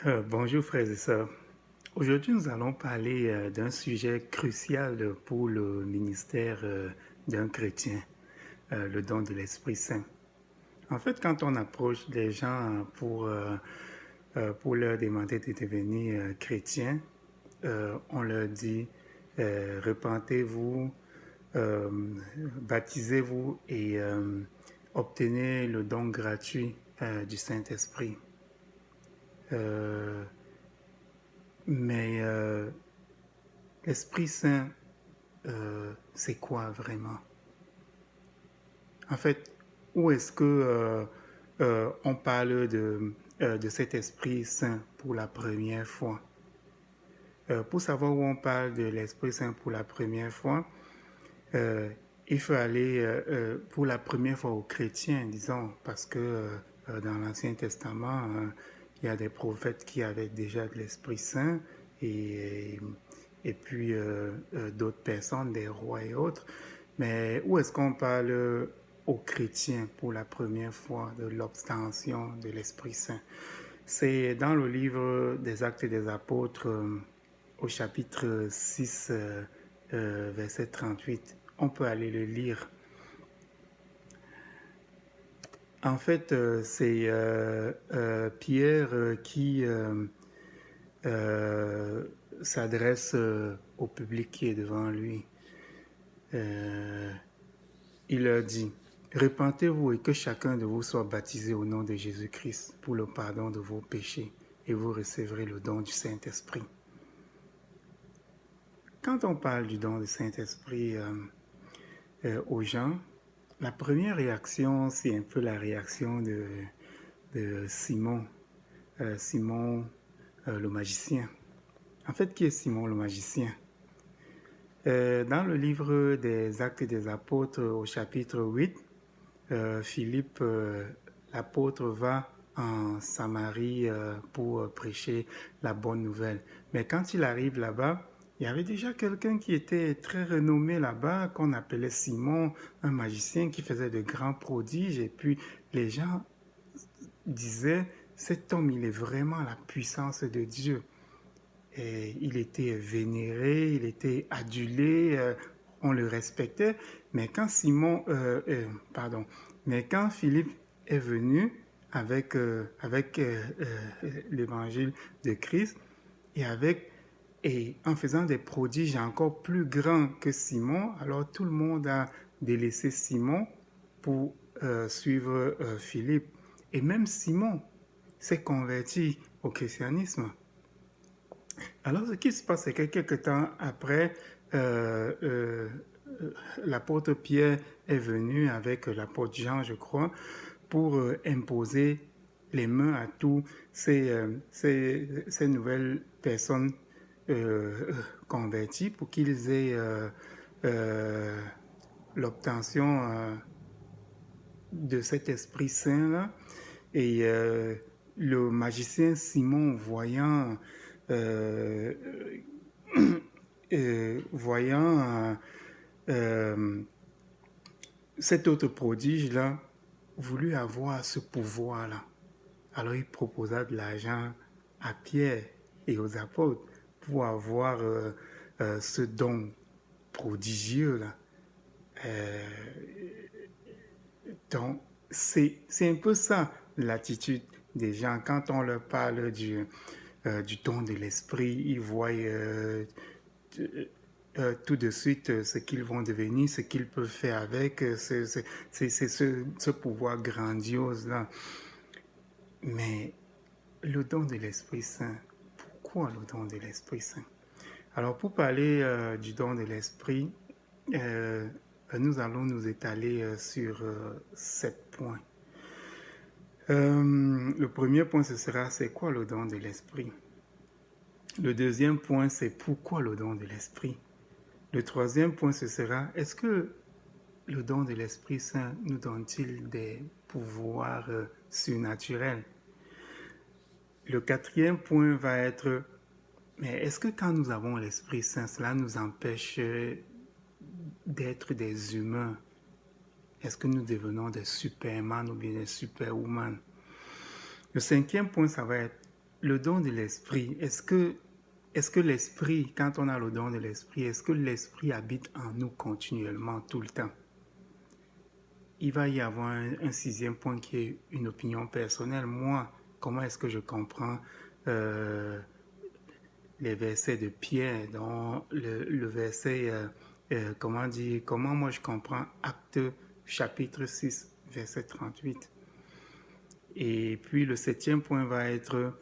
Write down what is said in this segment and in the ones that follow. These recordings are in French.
Bonjour frères et sœurs. Aujourd'hui, nous allons parler d'un sujet crucial pour le ministère d'un chrétien, le don de l'Esprit Saint. En fait, quand on approche des gens pour leur demander de devenir chrétiens, on leur dit repentez-vous, euh, baptisez-vous et obtenez le don gratuit du Saint-Esprit. Euh, mais l'Esprit Saint, c'est quoi vraiment? En fait, où est-ce que on parle de cet Esprit Saint pour la première fois? Pour savoir où on parle de l'Esprit Saint pour la première fois, euh, il faut aller pour la première fois aux chrétiens, disons, parce que dans l'Ancien Testament, il y a des prophètes qui avaient déjà de l'Esprit Saint et, et puis d'autres personnes, des rois et autres. Mais où est-ce qu'on parle aux chrétiens pour la première fois de l'obtention de l'Esprit Saint? C'est dans le livre des Actes des Apôtres, au chapitre 6, verset 38. On peut aller le lire. En fait, c'est Pierre qui euh, s'adresse au public qui est devant lui. Euh, il leur dit, repentez-vous et que chacun de vous soit baptisé au nom de Jésus-Christ pour le pardon de vos péchés et vous recevrez le don du Saint-Esprit. Quand on parle du don du Saint-Esprit aux gens, la première réaction, c'est un peu la réaction de Simon, Simon le magicien. En fait, qui est Simon le magicien? Dans le livre des Actes des Apôtres au chapitre 8, Philippe, l'apôtre, va en Samarie pour prêcher la bonne nouvelle. Mais quand il arrive là-bas, il y avait déjà quelqu'un qui était très renommé là-bas, qu'on appelait Simon, un magicien qui faisait de grands prodiges. Et puis les gens disaient, cet homme, il est vraiment la puissance de Dieu. Et il était vénéré, il était adulé, on le respectait. Mais quand pardon, mais quand Philippe est venu avec l'évangile de Christ et en faisant des prodiges encore plus grands que Simon, alors tout le monde a délaissé Simon pour suivre Philippe. Et même Simon s'est converti au christianisme. Alors, ce qui se passe, c'est que quelques temps après, euh, euh, l'apôtre Pierre est venu avec l'apôtre Jean, je crois, pour imposer les mains à tous ces nouvelles personnes converties pour qu'ils aient euh, l'obtention de cet Esprit Saint-là. Et le magicien Simon, euh, voyant cet autre prodige-là, voulut avoir ce pouvoir-là. Alors il proposa de l'argent à Pierre et aux apôtres pour avoir ce don prodigieux-là. Euh, donc, c'est un peu ça l'attitude des gens. Quand on leur parle du don de l'esprit, ils voient tout de suite ce qu'ils vont devenir, ce qu'ils peuvent faire avec, ce pouvoir grandiose-là. Mais le don de l'Esprit Saint, pourquoi le don de l'Esprit Saint? Alors pour parler du don de l'Esprit, euh, nous allons nous étaler sur 7 points. Le premier point, ce sera c'est quoi le don de l'Esprit? Le deuxième point, c'est pourquoi le don de l'Esprit? Le troisième point, ce sera est-ce que le don de l'Esprit Saint nous donne-t-il des pouvoirs surnaturels? Le quatrième point va être mais est-ce que quand nous avons l'Esprit Saint, cela nous empêche d'être des humains? Est-ce que nous devenons des superman ou bien des superwoman? Le cinquième point, ça va être le don de l'esprit, est-ce que l'esprit, quand on a le don de l'esprit, est-ce que l'esprit habite en nous continuellement, tout le temps? Il va y avoir un sixième point qui est une opinion personnelle. Moi, comment est-ce que je comprends les versets de Pierre, dans le verset, comment moi je comprends Acte chapitre 6, verset 38. Et puis le septième point va être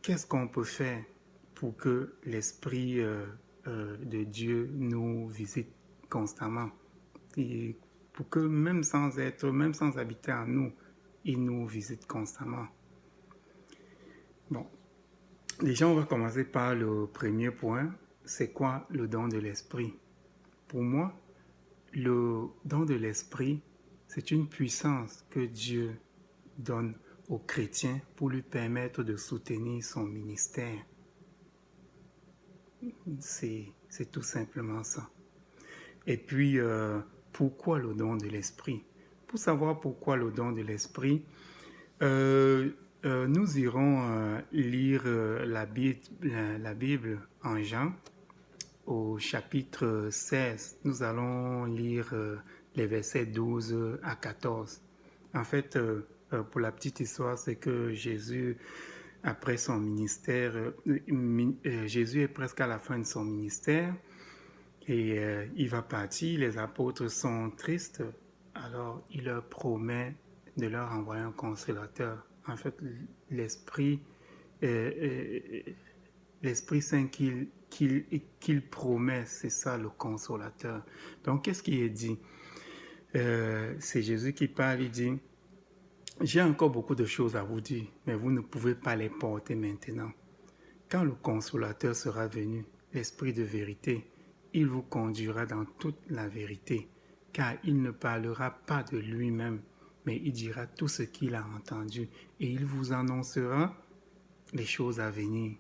qu'est-ce qu'on peut faire pour que l'Esprit de Dieu nous visite constamment et pour que même sans habiter en nous, il nous visite constamment. Bon, déjà on va commencer par le premier point. C'est quoi le don de l'Esprit? Pour moi, le don de l'Esprit, c'est une puissance que Dieu donne aux chrétiens pour lui permettre de soutenir son ministère. C'est tout simplement ça. Et puis, pourquoi le don de l'Esprit? Pour savoir pourquoi le don de l'Esprit, nous irons lire la Bible en Jean, au chapitre 16. Nous allons lire les versets 12 à 14. En fait, pour la petite histoire, c'est que Jésus, après son ministère, Jésus est presque à la fin de son ministère et il va partir. Les apôtres sont tristes, alors il leur promet de leur envoyer un consolateur. En fait, l'Esprit Saint qu'il promet, c'est ça le consolateur. Donc, qu'est-ce qui est dit? C'est Jésus qui parle, il dit: j'ai encore beaucoup de choses à vous dire, mais vous ne pouvez pas les porter maintenant. Quand le consolateur sera venu, l'Esprit de vérité, il vous conduira dans toute la vérité, car il ne parlera pas de lui-même, mais il dira tout ce qu'il a entendu, et il vous annoncera les choses à venir.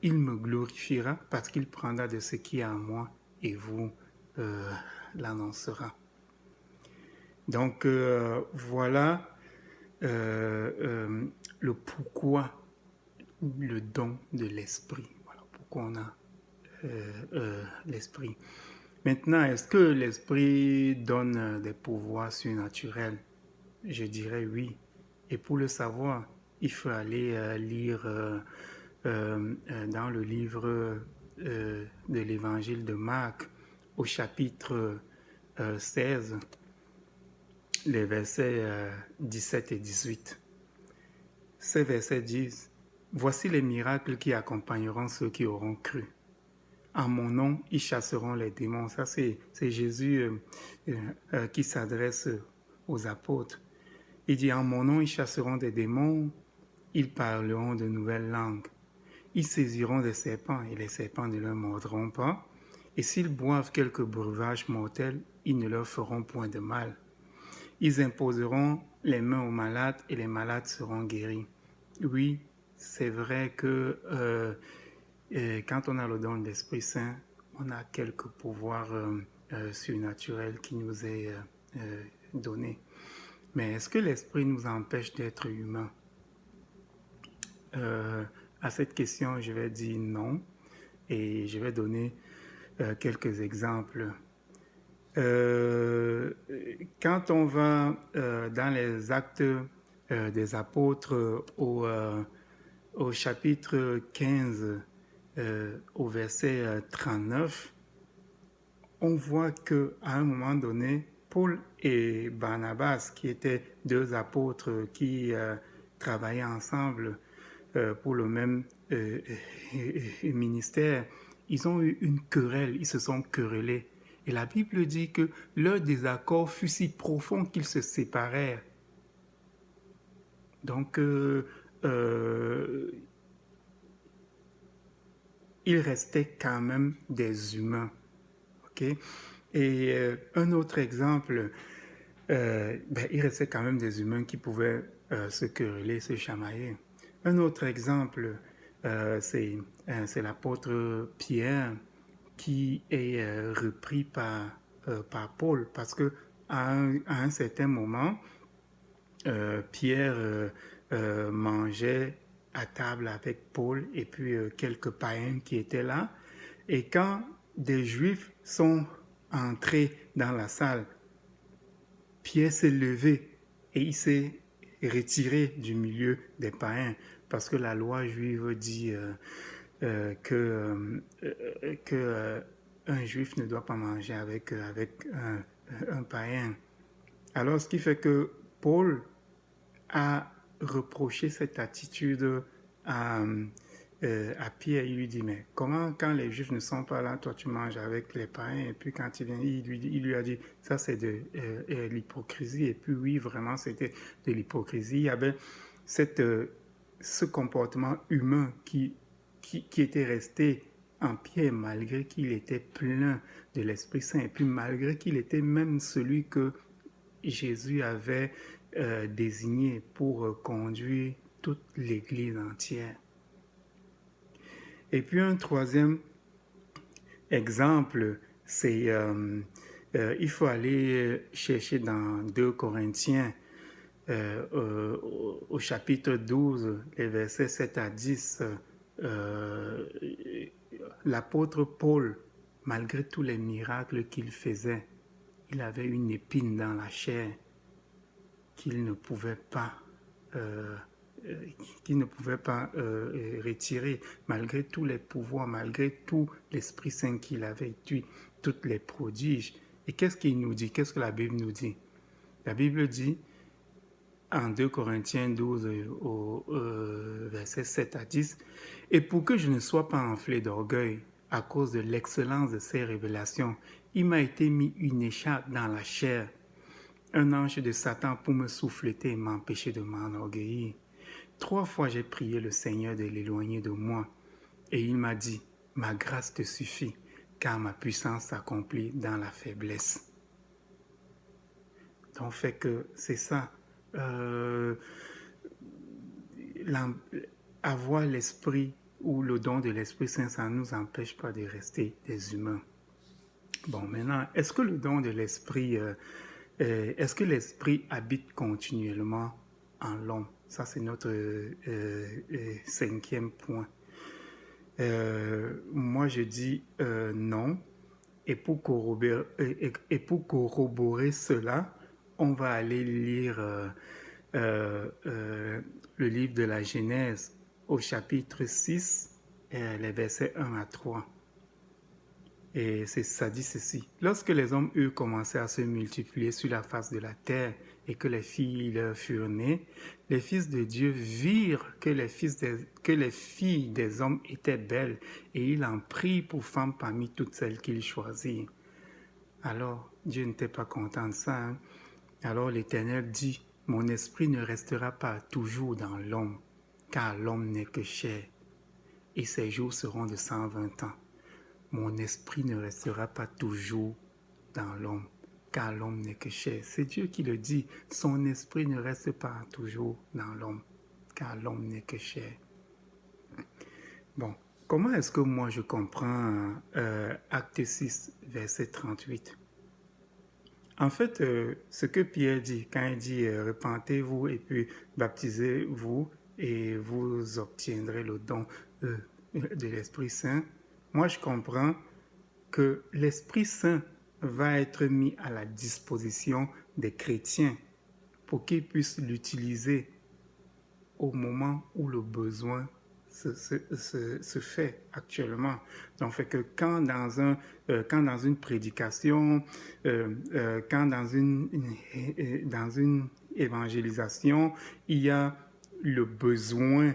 Il me glorifiera parce qu'il prendra de ce qui est en moi et vous l'annoncera. Donc voilà le pourquoi, le don de l'esprit. Voilà pourquoi on a l'esprit. Maintenant, est-ce que l'esprit donne des pouvoirs surnaturels? Je dirais oui. Et pour le savoir, il faut aller lire dans le livre de l'évangile de Marc, au chapitre 16, les versets 17 et 18. Ces versets disent: voici les miracles qui accompagneront ceux qui auront cru. En mon nom, ils chasseront les démons. Ça, c'est Jésus qui s'adresse aux apôtres. Il dit: en mon nom, ils chasseront des démons, ils parleront de nouvelles langues. Ils saisiront des serpents et les serpents ne leur mordront pas. Et s'ils boivent quelques breuvages mortels, ils ne leur feront point de mal. Ils imposeront les mains aux malades et les malades seront guéris. Oui, c'est vrai que quand on a le don de l'Esprit Saint, on a quelques pouvoirs surnaturels qui nous est donné. Mais est-ce que l'Esprit nous empêche d'être humains? À cette question, je vais dire non. Et je vais donner quelques exemples. Quand on va dans les actes des apôtres au chapitre 15, au verset 39, on voit qu'à un moment donné, Paul et Barnabas, qui étaient deux apôtres qui travaillaient ensemble pour le même ministère, ils ont eu une querelle, ils se sont querellés. Et la Bible dit que leur désaccord fut si profond qu'ils se séparèrent. Donc, il restait quand même des humains. Okay? Et un autre exemple, il restait quand même des humains qui pouvaient se quereller, se chamailler. Un autre exemple, c'est l'apôtre Pierre qui est repris par Paul, parce que à un certain moment, Pierre mangeait à table avec Paul et puis quelques païens qui étaient là. Et quand des Juifs sont entrés dans la salle, Pierre s'est levé et il s'est retiré du milieu des païens parce que la loi juive dit que un juif ne doit pas manger avec un païen. Alors, ce qui fait que Paul a reproché cette attitude à, à Pierre. Il lui dit, mais comment, quand les Juifs ne sont pas là, toi tu manges avec les païens? Et puis quand il vient, il lui a dit, ça c'est de l'hypocrisie. Et puis oui, vraiment, c'était de l'hypocrisie. Il y avait cette, ce comportement humain qui était resté en Pierre malgré qu'il était plein de l'Esprit Saint et puis malgré qu'il était même celui que Jésus avait désigné pour conduire toute l'Église entière. Et puis un troisième exemple, c'est il faut aller chercher dans 2 Corinthiens au chapitre 12, les versets 7 à 10, l'apôtre Paul, malgré tous les miracles qu'il faisait, il avait une épine dans la chair qu'il ne pouvait pas retirer, malgré tous les pouvoirs, malgré tout l'Esprit Saint qu'il avait, tous les prodiges. Et qu'est-ce qu'il nous dit? Qu'est-ce que la Bible nous dit? La Bible dit en 2 Corinthiens 12, au verset 7 à 10, « Et pour que je ne sois pas enflé d'orgueil à cause de l'excellence de ces révélations, il m'a été mis une écharpe dans la chair, un ange de Satan pour me souffleter et m'empêcher de m'enorgueillir. 3 fois j'ai prié le Seigneur de l'éloigner de moi, et il m'a dit, ma grâce te suffit, car ma puissance s'accomplit dans la faiblesse. » Donc, fait que c'est ça. Avoir l'esprit ou le don de l'Esprit Saint, ça ne nous empêche pas de rester des humains. Bon, maintenant, est-ce que le don de l'Esprit, est-ce que l'Esprit habite continuellement en l'homme? Ça, c'est notre 5e point. Moi, je dis non. Et pour corroborer cela, on va aller lire le livre de la Genèse au chapitre 6, les versets 1 à 3. Et ça dit ceci. Lorsque les hommes eurent commencé à se multiplier sur la face de la terre et que les filles leur furent nées, les fils de Dieu virent que les filles des hommes étaient belles et ils en prirent pour femmes parmi toutes celles qu'ils choisirent. Alors, Dieu n'était pas content de ça. Hein? Alors l'Éternel dit, « Mon esprit ne restera pas toujours dans l'homme, car l'homme n'est que chair, et ses jours seront de 120 ans. Mon esprit ne restera pas toujours dans l'homme, car l'homme n'est que chair. » C'est Dieu qui le dit, son esprit ne reste pas toujours dans l'homme, car l'homme n'est que chair. Bon, comment est-ce que moi je comprends Acte 6, verset 38? En fait, ce que Pierre dit, quand il dit « Repentez-vous et puis baptisez-vous et vous obtiendrez le don de l'Esprit Saint », moi je comprends que l'Esprit Saint va être mis à la disposition des chrétiens pour qu'ils puissent l'utiliser au moment où le besoin se fait actuellement. Donc, fait que quand dans une prédication, quand dans une évangélisation, il y a le besoin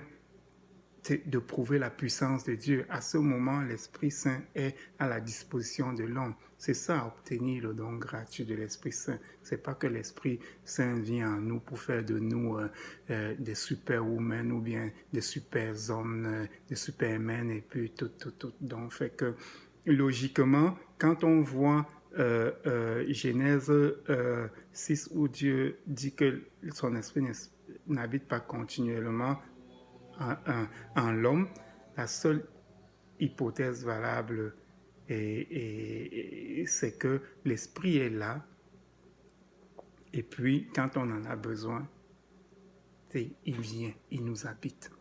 de prouver la puissance de Dieu, à ce moment, l'Esprit Saint est à la disposition de l'homme. C'est ça, obtenir le don gratuit de l'Esprit Saint. C'est pas que l'Esprit Saint vient en nous pour faire de nous des superwomen ou bien des super hommes, des supermen et puis tout. Donc, fait que logiquement, quand on voit Genèse 6 où Dieu dit que son esprit n'habite pas continuellement en l'homme, la seule hypothèse valable c'est que l'esprit est là et puis quand on en a besoin, il vient, il nous habite.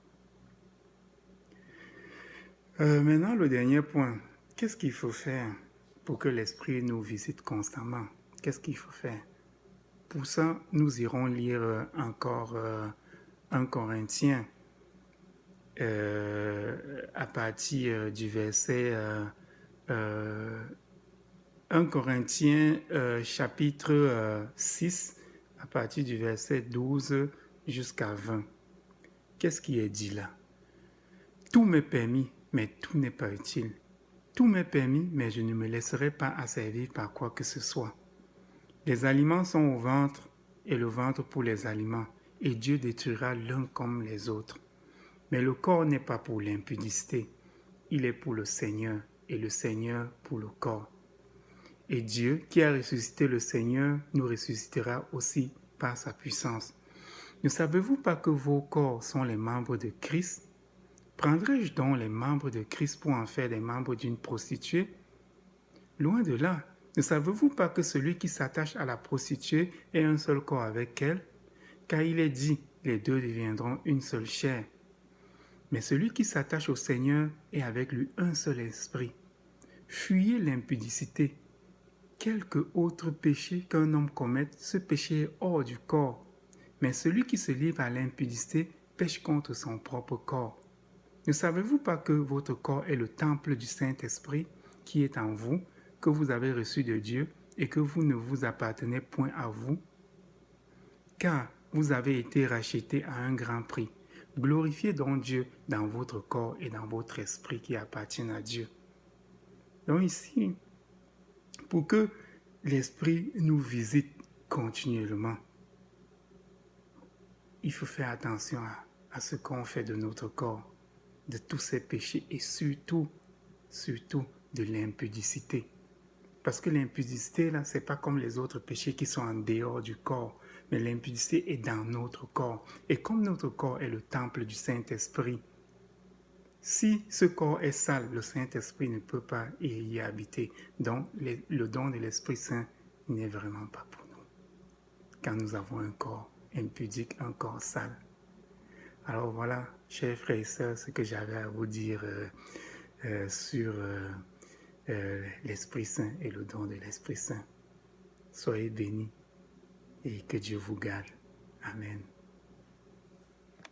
Maintenant, le dernier point. Qu'est-ce qu'il faut faire pour que l'Esprit nous visite constamment? Qu'est-ce qu'il faut faire? Pour ça, nous irons lire encore 1 Corinthiens à partir du verset 1 Corinthiens chapitre 6 à partir du verset 12 jusqu'à 20. Qu'est-ce qui est dit là? Tout m'est permis, mais tout n'est pas utile. Tout m'est permis, mais je ne me laisserai pas asservir par quoi que ce soit. Les aliments sont au ventre, et le ventre pour les aliments, et Dieu détruira l'un comme les autres. Mais le corps n'est pas pour l'impudicité, il est pour le Seigneur, et le Seigneur pour le corps. Et Dieu, qui a ressuscité le Seigneur, nous ressuscitera aussi par sa puissance. Ne savez-vous pas que vos corps sont les membres de Christ? Prendrai-je donc les membres de Christ pour en faire des membres d'une prostituée? Loin de là. Ne savez-vous pas que celui qui s'attache à la prostituée est un seul corps avec elle? Car il est dit, les deux deviendront une seule chair. Mais celui qui s'attache au Seigneur est avec lui un seul esprit. Fuyez l'impudicité. Quelque autre péché qu'un homme commette, ce péché est hors du corps. Mais celui qui se livre à l'impudicité pêche contre son propre corps. Ne savez-vous pas que votre corps est le temple du Saint-Esprit qui est en vous, que vous avez reçu de Dieu et que vous ne vous appartenez point à vous? Car vous avez été rachetés à un grand prix. Glorifiez donc Dieu dans votre corps et dans votre esprit qui appartiennent à Dieu. Donc ici, pour que l'Esprit nous visite continuellement, il faut faire attention à ce qu'on fait de notre corps, de tous ces péchés et surtout de l'impudicité. Parce que l'impudicité, là, c'est pas comme les autres péchés qui sont en dehors du corps, mais l'impudicité est dans notre corps. Et comme notre corps est le temple du Saint-Esprit, si ce corps est sale, le Saint-Esprit ne peut pas y habiter. Donc, le don de l'Esprit Saint n'est vraiment pas pour nous. Quand nous avons un corps impudique, un corps sale. Alors voilà, chers frères et sœurs, ce que j'avais à vous dire sur l'Esprit Saint et le don de l'Esprit Saint. Soyez bénis et que Dieu vous garde. Amen.